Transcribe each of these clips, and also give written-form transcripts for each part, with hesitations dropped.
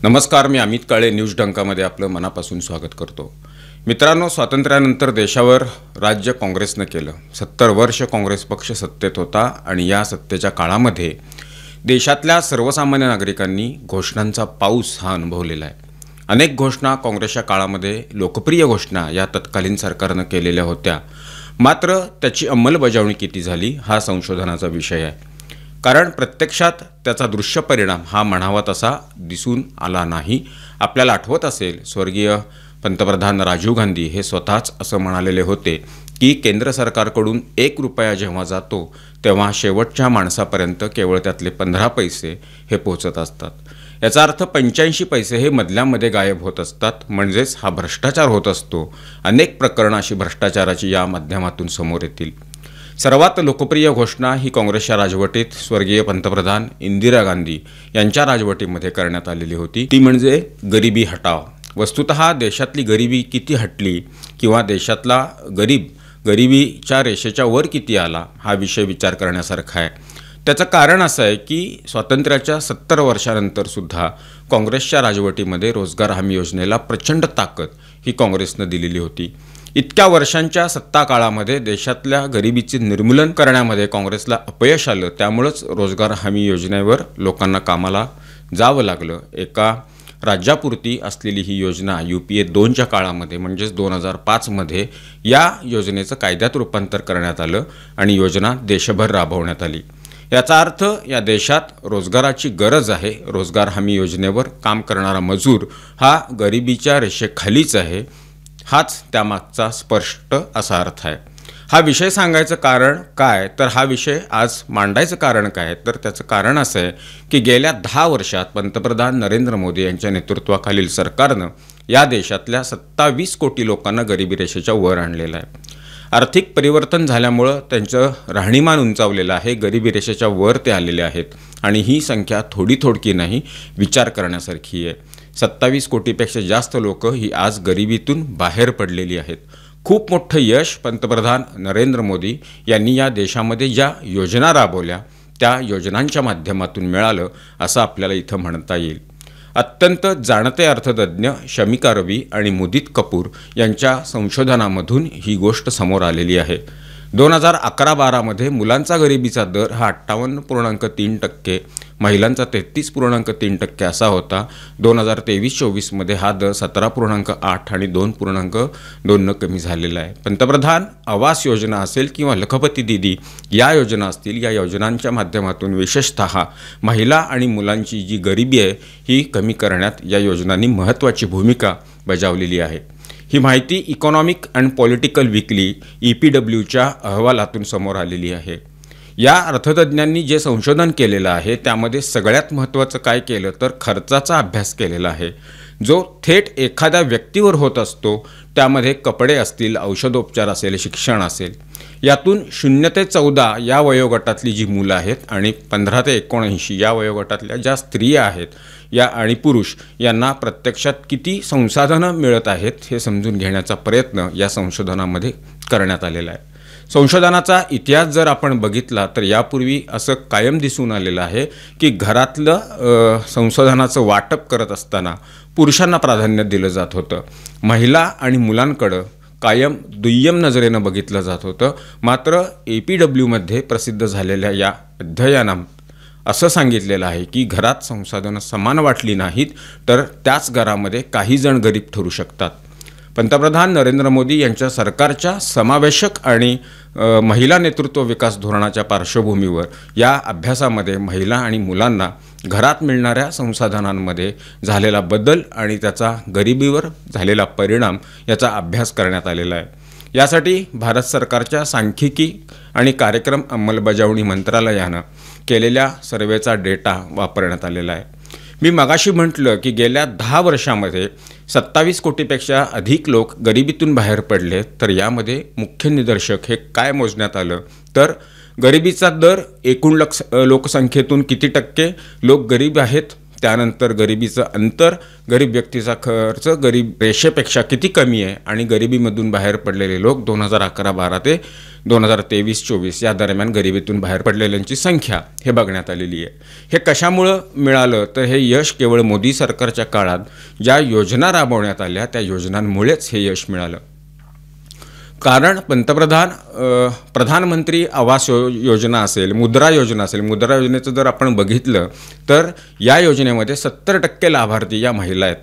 नमस्कार, मी अमित काळे न्यूज डंकामध्ये आपलं मनापासून स्वागत करतो। मित्रांनो, स्वातंत्र्यानंतर देशावर राज्य काँग्रेसने केलं। 70 वर्ष काँग्रेस पक्ष सत्तेत होता आणि या सत्तेच्या काळामध्ये देशातल्या सर्वसामान्य नागरिकांनी घोषणांचा पाऊस हा अनुभवलेला आहे। अनेक घोषणा काँग्रेसच्या काळामध्ये लोकप्रिय घोषणा या तत्कालीन सरकारने केलेल्या होत्या, मात्र त्याची अंमलबजावणी किती झाली हा संशोधनाचा विषय आहे। कारण प्रत्यक्षात त्याचा दृश्य परिणाम हा म्हणावा तसा दिसून आला नाही। आपल्याला आठवत असेल, स्वर्गीय पंतप्रधान राजीव गांधी हे स्वतःच असं म्हणालेले होते की केंद्र सरकारकडून 1 रुपया जेव्हा जातो तेव्हा शेवटच्या माणसापर्यंत केवळ त्यातले 15 पैसे हे पोहोचत असतात। याचा अर्थ 85 पैसे हे मधल्यामध्ये गायब होत असतात, म्हणजेच हा भ्रष्टाचार होत असतो। अनेक प्रकरणे अशी भ्रष्टाचाराची या माध्यमातून समोर येतील। सर्वात लोकप्रिय घोषणा ही काँग्रेसच्या राजवटीत स्वर्गीय पंतप्रधान इंदिरा गांधी यांच्या राजवटीमध्ये करण्यात आलेली होती, ती म्हणजे गरिबी हटाव। वस्तुतः देशातली गरिबी किती हटली किंवा देशातला गरिबीच्या रेषेच्या वर किती आला हा विषय विचार करण्यासारखा आहे। त्याचं कारण असं आहे की स्वातंत्र्याच्या 70 वर्षानंतर सुद्धा काँग्रेसच्या राजवटीमध्ये रोजगार हमी योजनेला प्रचंड ताकद ही काँग्रेसने दिलेली होती। इतक्या वर्षांच्या सत्ता काळामध्ये देशातल्या गरिबीचे निर्मूलन करण्यामध्ये काँग्रेसला अपयश आलं, त्यामुळेच रोजगार हमी योजनेवर लोकांना कामाला जावं लागलं। एका राज्यापुरती असलेली ही योजना UPA 2च्या काळामध्ये म्हणजेच 2005 मध्ये या योजनेचं कायद्यात रूपांतर करण्यात आलं आणि योजना देशभर राबवण्यात आली। याचा अर्थ या देशात रोजगाराची गरज आहे। रोजगार हमी योजनेवर काम करणारा मजूर हा गरिबीच्या रेषेखालीच आहे, हाच त्यामागचा स्पष्ट असा अर्थ आहे। हा विषय सांगायचं कारण काय, तर हा विषय आज मांडायचं कारण काय, तर त्याचं कारण असं आहे की गेल्या 10 वर्षात पंतप्रधान नरेंद्र मोदी यांच्या नेतृत्वाखालील सरकारनं या देशातल्या 27 कोटी लोकांना गरिबी रेषेच्या वर आणलेलं आहे। आर्थिक परिवर्तन झाल्यामुळं त्यांचं राहणीमान उंचावलेलं आहे, गरिबी रेषेच्या वर ते आलेले आहेत आणि ही संख्या थोडी नाही, विचार करण्यासारखी आहे। 27 कोटीपेक्षा जास्त लोक ही आज गरिबीतून बाहेर पडलेली आहेत। खूप मोठं यश पंतप्रधान नरेंद्र मोदी यांनी या देशामध्ये ज्या योजना राबवल्या त्या योजनांच्या माध्यमातून मिळालं असं आपल्याला इथं म्हणता येईल। अत्यंत जाणते अर्थतज्ञ शमिका रवी आणि मुदित कपूर यांच्या संशोधनामधून ही गोष्ट समोर आलेली आहे। 2011-12 मध्ये मुलांचा गरिबीचा दर हा 58.3%, महिलांचा 33.3% असा होता। 2023-24 मध्ये हा दर 17.8 आणि 2.2 कमी झालेला आहे। पंतप्रधान आवास योजना असेल किंवा लखपती दीदी या योजना असतील, या योजनांच्या माध्यमातून विशेषतः महिला आणि मुलांची जी गरिबी आहे ही कमी करण्यात या योजनांनी महत्त्वाची भूमिका बजावलेली आहे। ही माहिती इकॉनॉमिक अँड पॉलिटिकल वीकली EPWच्या अहवालातून समोर आलेली आहे। या अर्थतज्ञांनी जे संशोधन केलेलं आहे त्यामध्ये सगळ्यात महत्त्वाचं काय केलं तर खर्चाचा अभ्यास केलेला आहे, जो थेट एखाद्या व्यक्तीवर होत असतो। त्यामध्ये कपडे असतील, औषधोपचार असेल, शिक्षण असेल। यातून 0 ते 14 या वयोगटातली जी मुलं आहेत आणि 15 ते 79 या वयोगटातल्या ज्या स्त्रिया आहेत या आणि पुरुष यांना प्रत्यक्षात किती संसाधनं मिळत आहेत हे समजून घेण्याचा प्रयत्न या संशोधनामध्ये करण्यात आलेला आहे। संशोधनाचा इतिहास जर आपण बघितला तर यापूर्वी असं कायम दिसून आलेलं आहे की घरातलं संशोधनाचं वाटप करत असताना पुरुषांना प्राधान्य दिलं जात होतं। महिला आणि मुलांकडं कायम दुय्यम नजरेनं बघितलं जात होतं। मात्र EPWमध्ये प्रसिद्ध झालेल्या या अध्ययनात असं सांगितलेलं आहे की घरात संसाधनं समान वाटली नाहीत तर त्याच घरामध्ये काही जण गरीब ठरू शकतात। पंतप्रधान नरेंद्र मोदी यांच्या सरकारच्या समावेशक आणि महिला नेतृत्व विकास धोरणाच्या पार्श्वभूमीवर या अभ्यासामध्ये महिला आणि मुलांना घरात मिळणाऱ्या संसाधनांमध्ये झालेला बदल आणि त्याचा गरिबीवर झालेला परिणाम याचा अभ्यास करण्यात आलेला आहे। यासाठी भारत सरकारच्या सांख्यिकी आणि कार्यक्रम अंमलबजावणी मंत्रालयानं केलेल्या सर्वेचा डेटा वापरण्यात आलेला आहे। मी मगाशी म्हटलं की गेल्या 10 वर्षांमध्ये 27 कोटीपेक्षा अधिक लोक गरिबीतून बाहेर पडले, तर यामध्ये मुख्य निदर्शक हे काय मोजण्यात आलं तर गरिबीचा दर एकूण लोकसंख्येतून किती टक्के लोक गरीब आहेत त्यानंतर गरिबीचं अंतर, गरीब व्यक्तीचा खर्च गरीब रेषेपेक्षा किती कमी आहे आणि गरिबीमधून बाहेर पडलेले लोक 2011-12 ते 2023-24 या दरम्यान गरिबीतून बाहेर पडलेल्यांची संख्या हे बघण्यात आलेली आहे. हे कशामुळं मिळालं तर हे यश केवळ मोदी सरकारच्या काळात ज्या योजना राबवण्यात आल्या त्या योजनांमुळेच हे यश मिळालं. कारण प्रधानमंत्री आवास योजना असेल, मुद्रा योजना असेल, मुद्रा योजनेचं जर आपण बघितलं तर या योजनेमध्ये 70% लाभार्थी या महिला आहेत.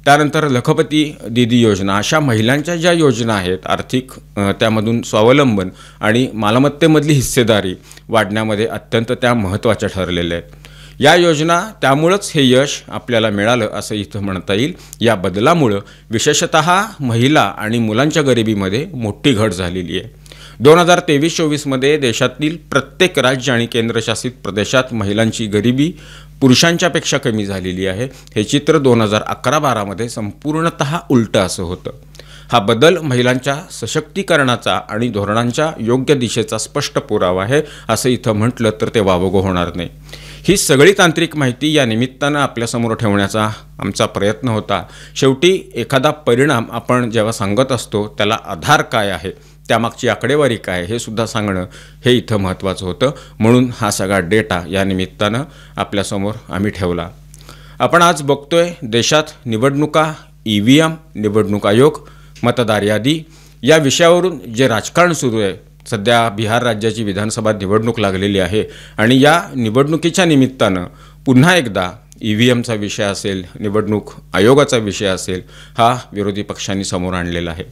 त्यानंतर लखपती दीदी योजना, अशा महिलांच्या ज्या योजना आहेत आर्थिक त्यामधून स्वावलंबन आणि मालमत्तेमधली हिस्सेदारी वाढण्यामध्ये अत्यंत त्या महत्त्वाच्या ठरलेल्या आहेत. या योजना त्यामुळंच हे यश आपल्याला मिळालं असं इथं म्हणता येईल. या बदलामुळं विशेषतः महिला आणि मुलांच्या गरिबीमध्ये मोठी घट झालेली आहे. 2023-24मध्ये देशातील प्रत्येक राज्य आणि केंद्रशासित प्रदेशात महिलांची गरिबी पुरुषांच्यापेक्षा कमी झालेली आहे. हे चित्र 2011-12मध्ये संपूर्णतः उलटं असं होतं. हा बदल महिलांच्या सशक्तीकरणाचा आणि धोरणांच्या योग्य दिशेचा स्पष्ट पुरावा आहे असं इथं म्हटलं तर ते वावगं होणार नाही. ही सगळी तांत्रिक माहिती या निमित्तानं आपल्यासमोर ठेवण्याचा आमचा प्रयत्न होता. शेवटी एखादा परिणाम आपण जेव्हा सांगत असतो त्याला आधार काय आहे, त्यामागची आकडेवारी काय हे सुद्धा सांगणं हे इथं महत्त्वाचं होतं. म्हणून हा सगळा डेटा या निमित्तानं आपल्यासमोर आम्ही ठेवला. आपण आज बघतोय देशात निवडणुका, EVM, निवडणूक आयोग, मतदार यादी या विषयावरून जे राजकारण सुरू आहे. सध्या बिहार राज्याची विधानसभा निवडणूक लागलेली आहे आणि या निवडणुकीच्या निमित्तानं पुन्हा एकदा EVMचा विषय असेल, निवडणूक आयोगाचा विषय असेल, हा विरोधी पक्षांनी समोर आणलेला आहे.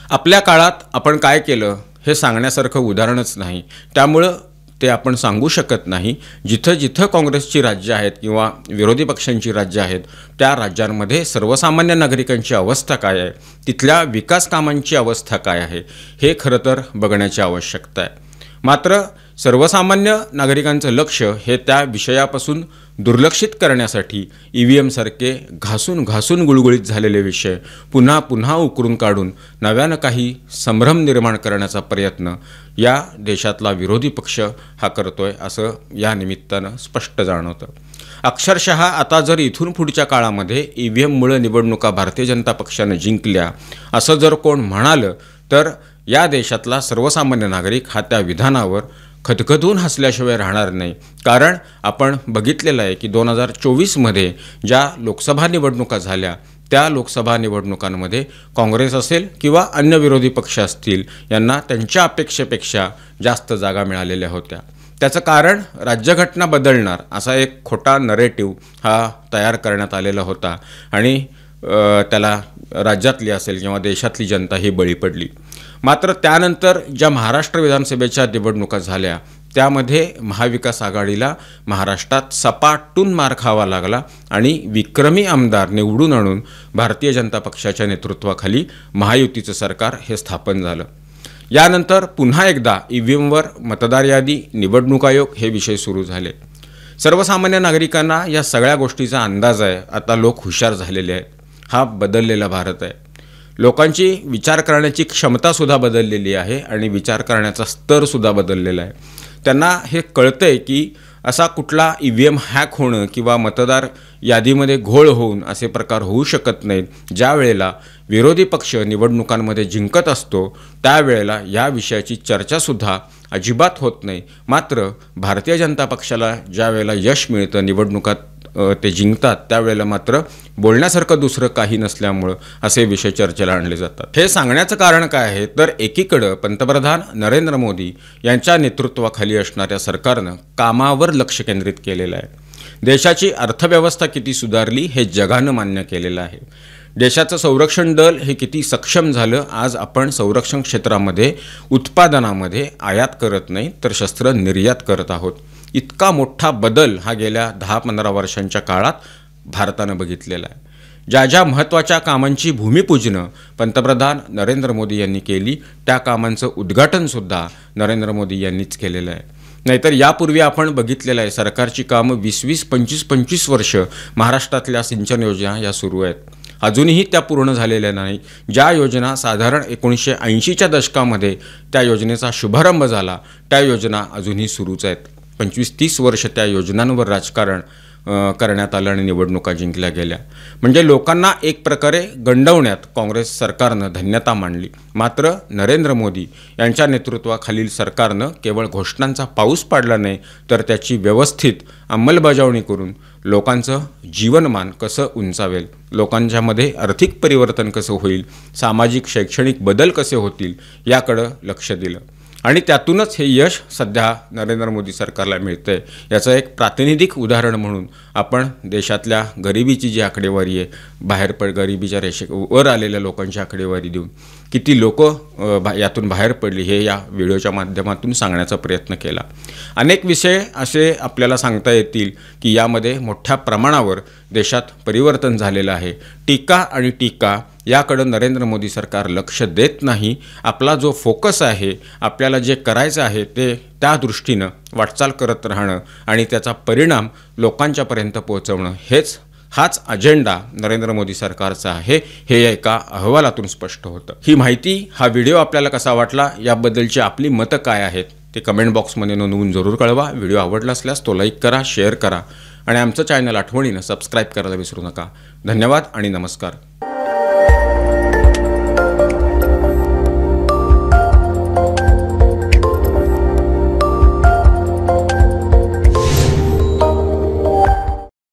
आपल्या काळात आपण काय केलं हे सांगण्यासारखं उदाहरणच नाही, त्यामुळं ते आपण सांगू शकत नाही. जिथं जिथं काँग्रेसची राज्य आहेत किंवा विरोधी पक्षांची राज्य आहेत त्या राज्यांमध्ये सर्वसामान्य नागरिकांची अवस्था काय आहे, तिथल्या विकास कामांची अवस्था काय आहे हे खरं तर बघण्याची आवश्यकता आहे. मात्र सर्वसामान्य नागरिकांचं लक्ष हे त्या विषयापासून दुर्लक्षित करण्यासाठी EVM सारखे घासून गुळगुळीत झालेले विषय पुन्हा पुन्हा उकरून काढून नव्यानं काही संभ्रम निर्माण करण्याचा प्रयत्न या देशातला विरोधी पक्ष हा करतोय असं या निमित्तानं स्पष्ट जाणवतं. अक्षरशः आता जर इथून पुढच्या काळामध्ये EVMमुळे निवडणुका भारतीय जनता पक्षानं जिंकल्या असं जर कोण म्हणालं तर या देशातला सर्वसामान्य नागरिक हा त्या विधानावर खदखदून हसल्याशिवाय राहणार नाही. कारण आपण बघितलेलं आहे की 2024मध्ये ज्या लोकसभा निवडणुका झाल्या त्या लोकसभा निवडणुकांमध्ये काँग्रेस असेल किंवा अन्य विरोधी पक्ष असतील यांना त्यांच्या अपेक्षेपेक्षा जास्त जागा मिळालेल्या होत्या. त्याचं कारण राज्यघटना बदलणार असा एक खोटा नरेटिव्ह हा तयार करण्यात आलेला होता आणि त्याला राज्यातली असेल किंवा देशातली जनता ही बळी पडली. मात्र त्यानंतर ज्या महाराष्ट्र विधानसभेच्या निवडणुका झाल्या त्यामध्ये महाविकास आघाडीला महाराष्ट्रात सपाटून मार खावा लागला आणि विक्रमी आमदार निवडून आणून भारतीय जनता पक्षाच्या नेतृत्वाखाली महायुतीचं सरकार हे स्थापन झालं. यानंतर पुन्हा एकदा EVMवर मतदार यादी, निवडणूक आयोग हे विषय सुरू झाले. सर्वसामान्य नागरिकांना या सगळ्या गोष्टीचा अंदाज आहे. आता लोक हुशार झालेले आहेत. हा बदललेला भारत आहे. लोकांची विचार करण्याची क्षमतासुद्धा बदललेली आहे आणि विचार करण्याचा स्तरसुद्धा बदललेला आहे. त्यांना हे कळतंय की असा कुठला EVM हॅक होणं किंवा मतदार यादीमध्ये घोळ होऊन असे प्रकार होऊ शकत नाहीत. ज्या वेळेला विरोधी पक्ष निवडणुकांमध्ये जिंकत असतो त्यावेळेला या विषयाची चर्चासुद्धा अजिबात होत नाही. मात्र भारतीय जनता पक्षाला ज्या वेळेला यश मिळतं, निवडणुकात ते जिंकतात, त्यावेळेला मात्र बोलण्यासारखं दुसरं काही नसल्यामुळं असे विषय चर्चेला आणले जातात. हे सांगण्याचं कारण काय आहे तर एकीकडं पंतप्रधान नरेंद्र मोदी यांच्या नेतृत्वाखाली असणाऱ्या सरकारनं कामावर लक्ष केंद्रित केलेलं आहे. देशाची अर्थव्यवस्था किती सुधारली हे जगानं मान्य केलेलं आहे. देशाचं संरक्षण दल हे किती सक्षम झालं. आज आपण संरक्षण क्षेत्रामध्ये उत्पादनामध्ये आयात करत नाही तर शस्त्र निर्यात करत आहोत. इतका मोठा बदल हा गेल्या 10-15 वर्षांच्या काळात भारतानं बघितलेला आहे. ज्या ज्या महत्त्वाच्या कामांची भूमिपूजनं पंतप्रधान नरेंद्र मोदी यांनी केली त्या कामांचं उद्घाटनसुद्धा नरेंद्र मोदी यांनीच केलेलं आहे. नाहीतर यापूर्वी आपण बघितलेलं आहे सरकारची कामं 20-20, 25-25 वर्ष महाराष्ट्रातल्या सिंचन योजना या सुरू आहेत. अजूनही त्या पूर्ण झालेल्या नाही. ज्या योजना साधारण 1980च्या दशकामध्ये त्या योजनेचा शुभारंभ झाला त्या योजना अजूनही सुरूच आहेत. 25-30 वर्ष त्या योजनांवर राजकारण करण्यात आलं आणि निवडणुका जिंकल्या गेल्या. म्हणजे लोकांना एक प्रकारे गंडवण्यात काँग्रेस सरकारनं धन्यता मानली. मात्र नरेंद्र मोदी यांच्या नेतृत्वाखालील सरकारनं केवळ घोषणांचा पाऊस पाडला नाही, तर त्याची व्यवस्थित अंमलबजावणी करून लोकांचं जीवनमान कसं उंचावेल, लोकांच्यामध्ये आर्थिक परिवर्तन कसं होईल, सामाजिक शैक्षणिक बदल कसे होतील याकडं लक्ष दिलं. आणि त्यातूनच हे यश सध्या नरेंद्र मोदी सरकारला मिळतंय. याचं एक प्रातिनिधिक उदाहरण म्हणून आपण देशातल्या गरिबीची जी आकडेवारी आहे, गरिबीच्या रेषेवर आलेल्या लोकांची आकडेवारी देऊन किती लोक यातून बाहेर पडली हे या व्हिडिओच्या माध्यमातून सांगण्याचा प्रयत्न केला. अनेक विषय असे आपल्याला सांगता येतील की यामध्ये मोठ्या प्रमाणावर देशात परिवर्तन झालेलं आहे. टीका याकडं नरेंद्र मोदी सरकार लक्ष देत नाही. आपला जो फोकस आहे, आपल्याला जे करायचं आहे ते त्या दृष्टीनं वाटचाल करत राहणं आणि त्याचा परिणाम लोकांच्यापर्यंत पोहोचवणं हाच अजेंडा नरेंद्र मोदी सरकारचा आहे, हे एका अहवालातून स्पष्ट होतं. ही माहिती, हा व्हिडिओ आपल्याला कसा वाटला याबद्दलची आपली मतं काय आहेत ते कमेंट बॉक्समध्ये नोंदवून जरूर कळवा. व्हिडिओ आवडला असल्यास तो लाईक करा, शेअर करा आणि आमचं चॅनल आठवणीनं सबस्क्राईब करायला विसरू नका. धन्यवाद आणि नमस्कार.